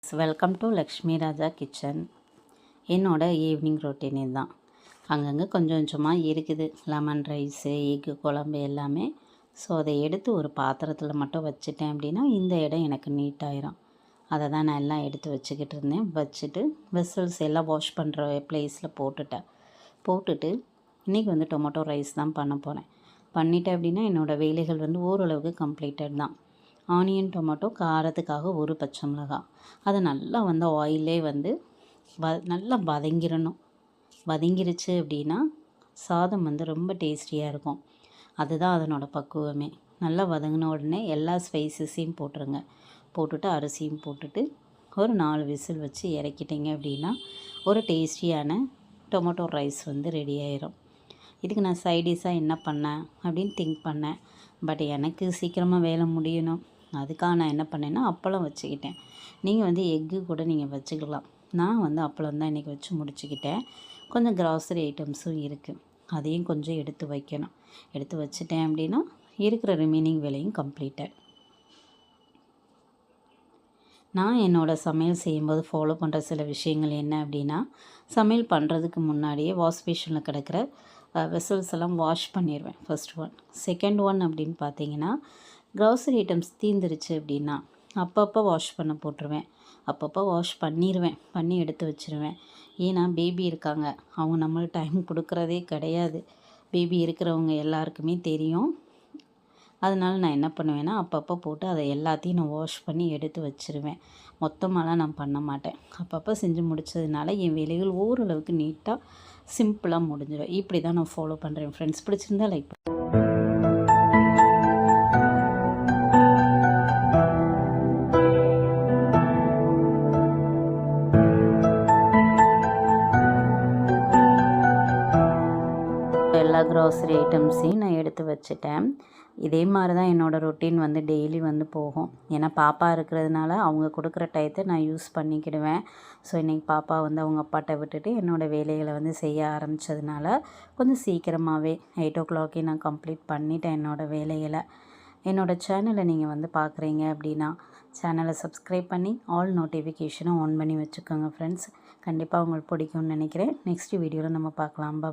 Welcome to Lakshmi Raja kitchen. என்னோட evening routine இதுதான். அங்கங்கே கொஞ்சம் கொஞ்சமாக இருக்குது. லெமன் ரைஸு, எக்கு குழம்பு எல்லாமே. ஸோ அதை எடுத்து ஒரு பாத்திரத்தில் மட்டும் வச்சுட்டேன் அப்படின்னா இந்த இடம் எனக்கு நீட்டாயிரும். அதை தான் நான் எல்லாம் எடுத்து வச்சுக்கிட்டு இருந்தேன். வச்சுட்டு வெசல்ஸ் எல்லாம் வாஷ் பண்ணுற ப்ளேஸில் போட்டுட்டு இன்றைக்கி வந்து டொமேட்டோ ரைஸ் தான் பண்ண போகிறேன். பண்ணிட்டேன் அப்படின்னா என்னோடய வேலைகள் வந்து ஓரளவுக்கு கம்ப்ளீட்டட் தான். ஆனியன் டொமேட்டோ காரத்துக்காக ஒரு பச்சை மிளகாய், அதை நல்லா வந்து ஆயிலே வந்து நல்லா வதங்கிடணும். வதங்கிருச்சு அப்படின்னா சாதம் வந்து ரொம்ப டேஸ்டியாக இருக்கும். அதுதான் அதனோட பக்குவமே. நல்லா வதங்கின உடனே எல்லா ஸ்பைசஸையும் போட்டுருங்க. போட்டுட்டு அரிசியும் போட்டுட்டு ஒரு 4 விசில் வச்சு இறக்கிட்டிங்க அப்படின்னா ஒரு டேஸ்டியான டொமேட்டோ ரைஸ் வந்து ரெடி ஆயிரும். இதுக்கு நான் சைடிஷாக என்ன பண்ணேன் அப்படின்னு திங்க் பண்ணேன். பட் எனக்கு சீக்கிரமாக வேலை முடியணும். அதுக்காக நான் என்ன பண்ணேன்னா அப்பளம் வச்சுக்கிட்டேன். நீங்கள் வந்து எக்கு கூட நீங்கள் வச்சுக்கலாம். நான் வந்து அப்பளம் தான் இன்றைக்கி வச்சு முடிச்சுக்கிட்டேன். கொஞ்சம் கிராசரி ஐட்டம்ஸும் இருக்குது. அதையும் கொஞ்சம் எடுத்து வைக்கணும். எடுத்து வச்சுட்டேன் அப்படின்னா இருக்கிற ரிமைனிங் வேலையும் கம்ப்ளீட்டட். நான் என்னோடய சமையல் செய்யும்போது ஃபாலோ பண்ணுற சில விஷயங்கள் என்ன அப்படின்னா, சமையல் பண்ணுறதுக்கு முன்னாடியே வாஷ் பேஷனில் கிடக்கிற வெசல்ஸ் எல்லாம் வாஷ் பண்ணிடுவேன். First one. செகண்ட் ஒன் அப்படின்னு பார்த்தீங்கன்னா, க்ராசரி ஐட்டம்ஸ் தீர்ந்துருச்சு அப்படின்னா அப்பப்போ வாஷ் பண்ண போட்டுருவேன். அப்பப்போ வாஷ் பண்ணி எடுத்து வச்சுருவேன். ஏன்னா பேபி இருக்காங்க, அவங்க நம்மளுக்கு டைம் கொடுக்குறதே கிடையாது. பேபி இருக்கிறவங்க எல்லாருக்குமே தெரியும். அதனால் நான் என்ன பண்ணுவேன்னா அப்பப்போ போட்டு அதை எல்லாத்தையும் நான் வாஷ் பண்ணி எடுத்து வச்சுருவேன். மொத்தமாலாம் நான் பண்ண மாட்டேன். அப்பப்போ செஞ்சு முடித்ததுனால என் வேலைகள் ஓரளவுக்கு நீட்டாக சிம்பிளாக முடிஞ்சிடும். இப்படி தான் நான் ஃபாலோ பண்ணுறேன். ஃப்ரெண்ட்ஸ் பிடிச்சிருந்தா லைக் எல்லா க்ராசரி ஐட்டம்ஸையும் நான் எடுத்து வச்சுட்டேன். இதே மாதிரி தான் என்னோடய ரொட்டீன் வந்து டெய்லி வந்து போகும். ஏன்னா பாப்பா இருக்கிறதுனால அவங்க கொடுக்குற டயத்தை நான் யூஸ் பண்ணிக்கிடுவேன். ஸோ இன்றைக்கி பாப்பா வந்து அவங்க அப்பாட்ட விட்டுட்டு என்னோடய வேலைகளை வந்து செய்ய ஆரம்பித்ததுனால கொஞ்சம் சீக்கிரமாகவே 8 o'clock நான் கம்ப்ளீட் பண்ணிட்டேன் என்னோடய வேலைகளை. என்னோடய சேனலை நீங்கள் வந்து பார்க்குறீங்க அப்படின்னா சேனலை சப்ஸ்கிரைப் பண்ணி ஆல் நோட்டிஃபிகேஷனை ஆன் பண்ணி வச்சுக்கோங்க ஃப்ரெண்ட்ஸ். கண்டிப்பாக உங்களுக்கு பிடிக்கும்னு நினைக்கிறேன். நெக்ஸ்ட் வீடியோவில் நம்ம பார்க்கலாம்.